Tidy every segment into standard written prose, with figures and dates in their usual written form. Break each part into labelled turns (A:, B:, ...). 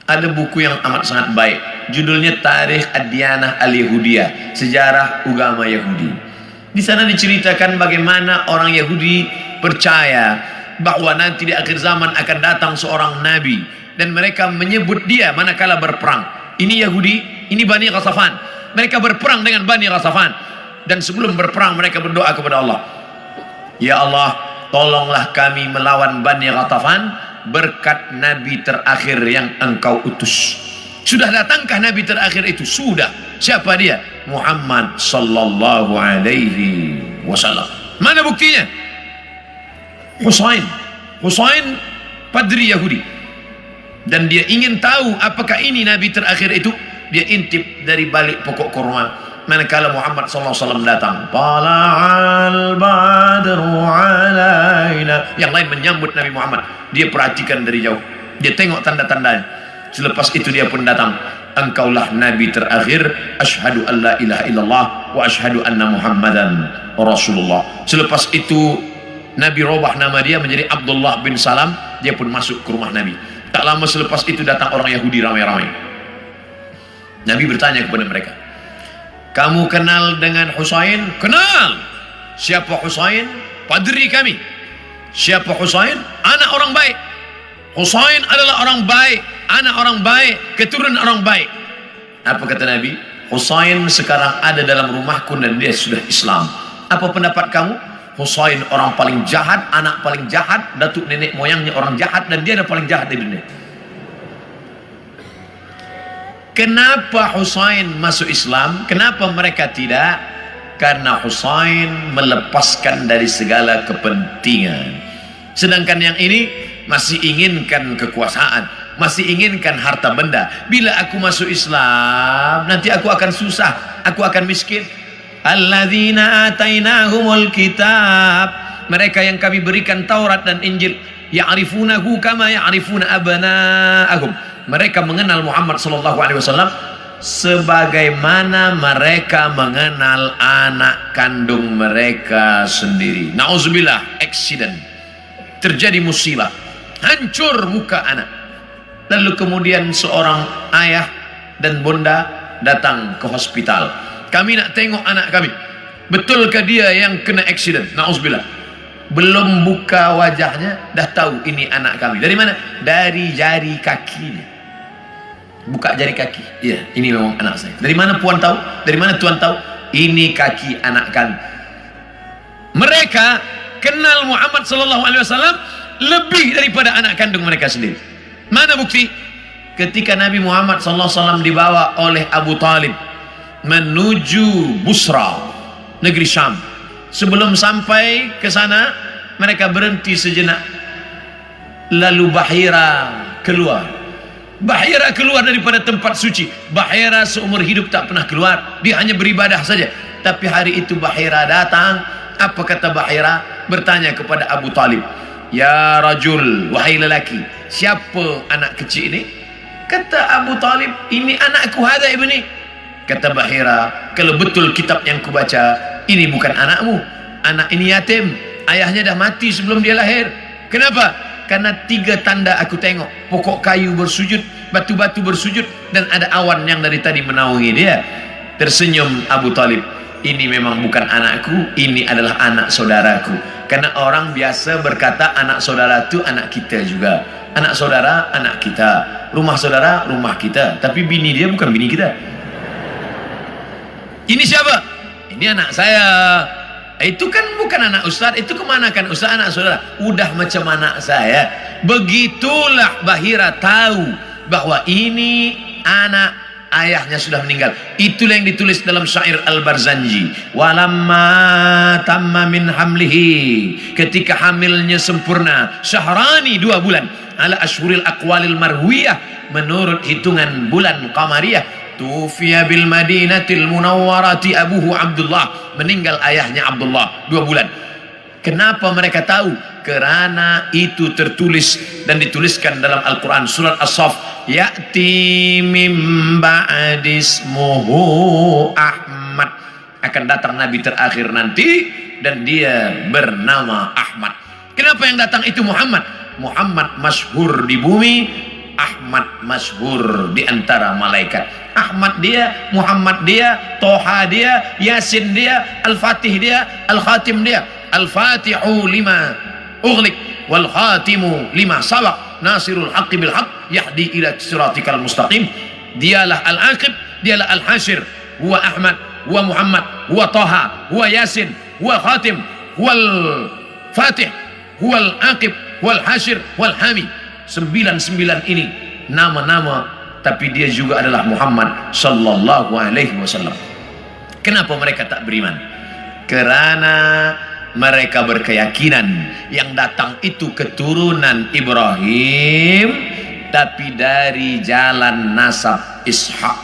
A: Ada buku yang amat sangat baik, judulnya Tarikh Ad-Diyanah Al-Yahudiyah, sejarah agama Yahudi. Di sana diceritakan bagaimana orang Yahudi percaya bahwa nanti di akhir zaman akan datang seorang nabi, dan mereka menyebut dia manakala berperang. Ini Yahudi, ini Bani Ghatafan. Mereka berperang dengan Bani Ghatafan, dan sebelum berperang mereka berdoa kepada Allah, ya Allah, tolonglah kami melawan Bani Ghatafan berkat nabi terakhir yang engkau utus. Sudah datangkah nabi terakhir itu? Sudah. Siapa dia? Muhammad sallallahu alaihi wasallam. Mana buktinya? Husain padri Yahudi, dan dia ingin tahu apakah ini nabi terakhir itu. Dia intip dari balik pokok kurma manakala Muhammad SAW datang. Tala'al badru alaina. Yang lain menyambut Nabi Muhammad, dia perhatikan dari jauh, dia tengok tanda-tandanya. Selepas itu dia pun datang. Engkaulah nabi terakhir, asyhadu an la ilaha illallah wa asyhadu anna muhammadan rasulullah. Selepas itu Nabi robah nama dia menjadi Abdullah bin Salam. Dia pun masuk ke rumah Nabi. Tak lama selepas itu datang orang Yahudi ramai-ramai. Nabi bertanya kepada mereka, kamu kenal dengan Husain? Kenal. Siapa Husain? Padri kami. Siapa Husain? Anak orang baik. Husain adalah orang baik, anak orang baik, keturunan orang baik. Apa kata Nabi? Husain sekarang ada dalam rumahku dan dia sudah Islam. Apa pendapat kamu? Husain orang paling jahat, anak paling jahat, datuk nenek moyangnya orang jahat, dan dia ada paling jahat di dunia. Kenapa Husain masuk Islam? Kenapa mereka tidak? Karena Husain melepaskan dari segala kepentingan. Sedangkan yang ini masih inginkan kekuasaan, masih inginkan harta benda. Bila aku masuk Islam, nanti aku akan susah, aku akan miskin. Alladzina atainahumul kitab, mereka yang kami berikan Taurat dan Injil, ya'rifunahu kama ya'rifuna abna'ahum. Mereka mengenal Muhammad SAW sebagaimana mereka mengenal anak kandung mereka sendiri. Nauzubillah, accident, terjadi musibah, hancur muka anak. Lalu kemudian seorang ayah dan bunda datang ke hospital. Kami nak tengok anak kami. Betulkah dia yang kena accident? Nauzubillah. Belum buka wajahnya dah tahu ini anak kami. Dari mana? Dari jari kakinya. Buka jari kaki, iya, ini memang anak saya. Dari mana puan tahu? Dari mana tuan tahu? Ini kaki anak kami. Mereka kenal Muhammad SAW lebih daripada anak kandung mereka sendiri. Mana bukti? Ketika Nabi Muhammad SAW dibawa oleh Abu Talib menuju Busra, negeri Syam. Sebelum sampai ke sana, mereka berhenti sejenak. Lalu Bahira keluar. Bahira keluar daripada tempat suci. Bahira seumur hidup tak pernah keluar, dia hanya beribadah saja. Tapi hari itu Bahira datang. Apa kata Bahira? Bertanya kepada Abu Talib, ya rajul, wahai lelaki, siapa anak kecil ini? Kata Abu Talib, ini anakku, hadza ibni. Kata Bahira, kalau betul kitab yang kubaca, ini bukan anakmu, anak ini yatim, ayahnya dah mati sebelum dia lahir. Kenapa? Karena 3 tanda aku tengok. Pokok kayu bersujud, batu-batu bersujud, dan ada awan yang dari tadi menaungi dia. Tersenyum Abu Talib, ini memang bukan anakku, ini adalah anak saudaraku. Karena orang biasa berkata anak saudara itu anak kita juga. Anak saudara anak kita, rumah saudara rumah kita. Tapi bini dia bukan bini kita. Ini siapa? Ini anak saya. Itu kan bukan anak ustaz, itu kemanakan ustaz, anak saudara. Udah macam anak saya. Begitulah Bahira tahu bahwa ini anak ayahnya sudah meninggal. Itulah yang ditulis dalam syair Al-Barzanji. Walamma tamma min hamlihi, ketika hamilnya sempurna, syahrani 2 bulan, ala ashhuril aqwalil marwiyah, menurut hitungan bulan qamariyah. Tufiya bil Madinatil Munawwarati abuhu Abdullah, meninggal ayahnya Abdullah 2 bulan. Kenapa mereka tahu? Karena itu tertulis dan dituliskan dalam Al-Quran surat As-Saff, ya'ti mim ba'dismuhu Ahmad, akan datang nabi terakhir nanti dan dia bernama Ahmad. Kenapa yang datang itu Muhammad? Muhammad masyhur di bumi Ahmad masyhur di antara malaikat. Ahmad dia, Muhammad dia, Toha dia, Yasin dia, Al-Fatih dia, Al-Khatim dia. Al-Fatihu lima ughliq wal khatimu lima sabaq, nasirul haqqi bil haqq, yahdi ila siratikal mustaqim. Dialah Al-Aqib, dialah Al-Hasyir, huwa Ahmad, huwa Muhammad, huwa Toha, huwa Yasin, huwa Khatim, huwa Fatih, huwa Al-Aqib, huwa Al-Hasyir, huwa Al-Hami. 99 ini nama-nama, tapi dia juga adalah Muhammad sallallahu alaihi wasallam. Kenapa mereka tak beriman? Karena mereka berkeyakinan yang datang itu keturunan Ibrahim, tapi dari jalan nasab Ishak.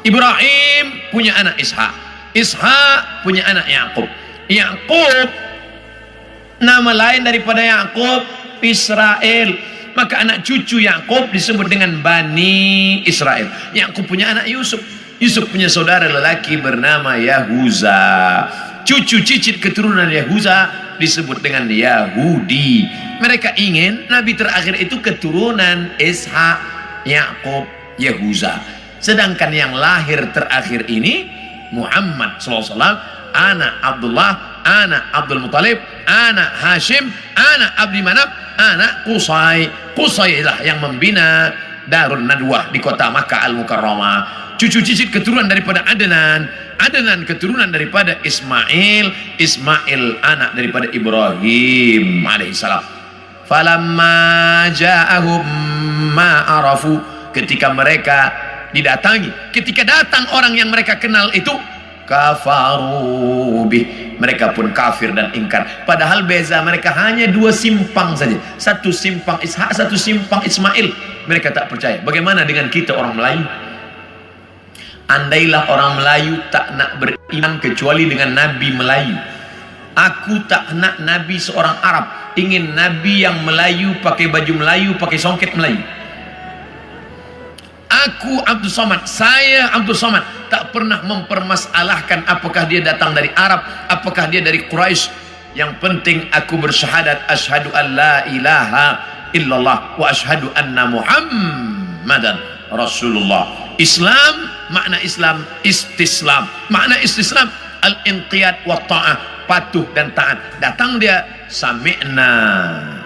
A: Ibrahim punya anak Ishak, Ishak punya anak Yakub. Yakub, nama lain daripada Yakub, Israel. Maka anak cucu Yakub disebut dengan Bani Israel. Yakub punya anak Yusuf, Yusuf punya saudara lelaki bernama Yahuza. Cucu cicit keturunan Yahuza disebut dengan Yahudi. Mereka ingin Nabi terakhir itu keturunan Ishak, Yakub, Yahuza. Sedangkan yang lahir terakhir ini Muhammad SAW, anak Abdullah, anak Abdul Muttalib, anak Hashim, anak Abdi Manaf, anak Qusay. Qusay lah yang membina Darun Nadwah di kota Makkah Al-Mukarramah. Cucu cicit keturunan daripada Adnan, Adnan keturunan daripada Ismail, Ismail anak daripada Ibrahim alaihissalam. Falamma ja'ahum ma arafu, ketika mereka didatangi, ketika datang orang yang mereka kenal itu, kafaru bih, mereka pun kafir dan ingkar. Padahal beza mereka hanya 2 simpang saja, satu simpang Ishak, satu simpang Ismail. Mereka tak percaya. Bagaimana dengan kita orang Melayu? Andailah orang Melayu tak nak beriman kecuali dengan Nabi Melayu. Aku tak nak Nabi seorang Arab, ingin Nabi yang Melayu, pakai baju Melayu, pakai songket Melayu. Aku Abdul Somad, saya Abdul Somad, tak pernah mempermasalahkan apakah dia datang dari Arab, apakah dia dari Quraisy. Yang penting aku bersyahadat asyhadu an la ilaha illallah wa asyhadu anna Muhammadan Rasulullah. Islam, makna Islam istislam, makna istislam al-inqiyad wa ta'ah, patuh dan taat. Datang dia sami'na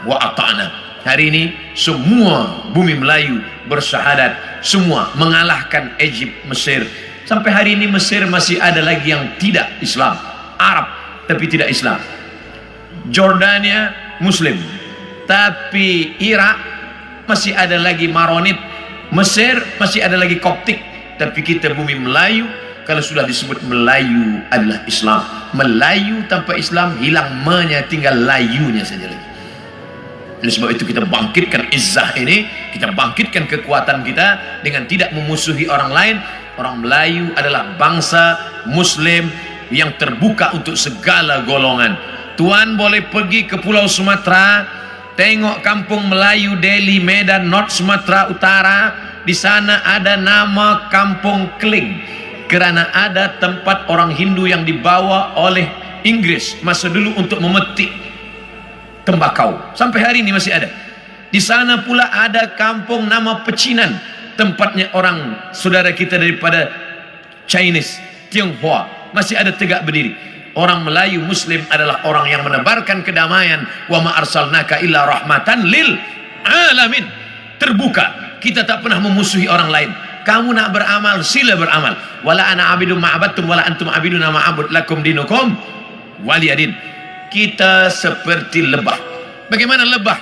A: wa ata'na. Hari ini semua bumi Melayu bersyahadat, semua mengalahkan Egypt, Mesir. Sampai hari ini Mesir masih ada lagi yang tidak Islam, Arab tapi tidak Islam. Jordania Muslim, tapi Irak masih ada lagi Maronit. Mesir masih ada lagi Koptik. Tapi kita bumi Melayu, kalau sudah disebut Melayu adalah Islam. Melayu tanpa Islam hilang me-nya, tinggal layunya saja lagi. Oleh sebab itu kita bangkitkan izzah ini, kita bangkitkan kekuatan kita dengan tidak memusuhi orang lain. Orang Melayu adalah bangsa Muslim yang terbuka untuk segala golongan. Tuan boleh pergi ke Pulau Sumatera, tengok kampung Melayu Delhi, Medan, North Sumatera Utara. Di sana ada nama Kampung Kling, karena ada tempat orang Hindu yang dibawa oleh Inggris masa dulu untuk memetik tembakau. Sampai hari ini masih ada. Di sana pula ada kampung nama Pecinan, tempatnya orang saudara kita daripada Chinese, Tionghoa, masih ada tegak berdiri. Orang Melayu Muslim adalah orang yang menebarkan kedamaian. Wa ma arsalnaka illa rahmatan lil alamin. Terbuka, kita tak pernah memusuhi orang lain. Kamu nak beramal, sila beramal. Wala ana abidum ma'abattum wala antum abiduna ma'abud lakum dinukum waliyadin. Kita seperti lebah. Bagaimana lebah?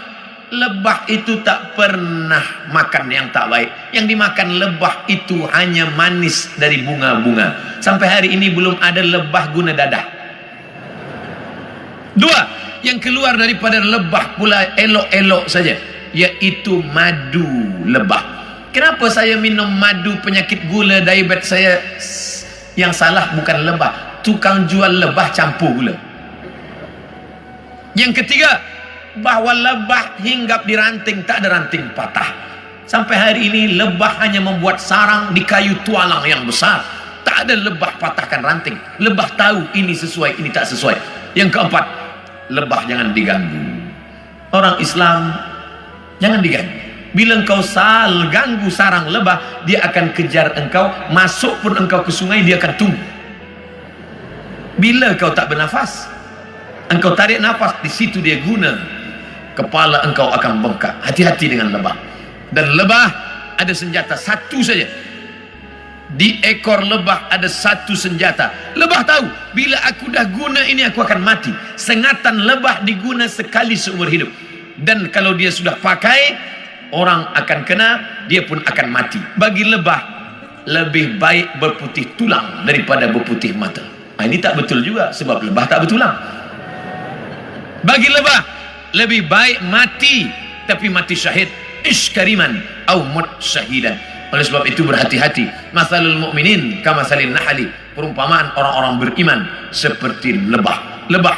A: Lebah itu tak pernah makan yang tak baik. Yang dimakan lebah itu hanya manis dari bunga-bunga. Sampai hari ini belum ada lebah guna dadah. 2, yang keluar daripada lebah pula elok-elok saja, yaitu madu lebah. Kenapa saya minum madu penyakit gula, diabetes saya? Yang salah bukan lebah, tukang jual lebah campur gula. Yang ketiga, bahwa lebah hinggap di ranting, tak ada ranting patah. Sampai hari ini lebah hanya membuat sarang di kayu tualang yang besar. Tak ada lebah patahkan ranting. Lebah tahu ini sesuai, ini tak sesuai. Yang keempat, lebah jangan diganggu. Orang Islam jangan diganggu. Bila engkau ganggu sarang lebah, dia akan kejar engkau. Masuk pun engkau ke sungai, dia akan tunggu. Bila kau tak bernafas, engkau tarik nafas, di situ dia guna. Kepala engkau akan bengkak. Hati-hati dengan lebah. Dan lebah ada senjata satu saja. Di ekor lebah ada satu senjata. Lebah tahu, bila aku dah guna ini aku akan mati. Sengatan lebah diguna sekali seumur hidup. Dan kalau dia sudah pakai, orang akan kena, dia pun akan mati. Bagi lebah, lebih baik berputih tulang daripada berputih mata. Ini tak betul juga, sebab lebah tak bertulang. Bagi lebah, lebih baik mati, tapi mati syahid, iskariman au mut syahidan. Oleh sebab itu berhati-hati. Masalul mu'minin kamasalin nahli. Perumpamaan orang-orang beriman seperti lebah. Lebah.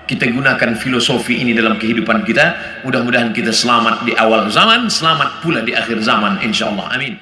A: Kita gunakan filosofi ini dalam kehidupan kita. Mudah-mudahan kita selamat di awal zaman, selamat pula di akhir zaman, insyaAllah. Amin.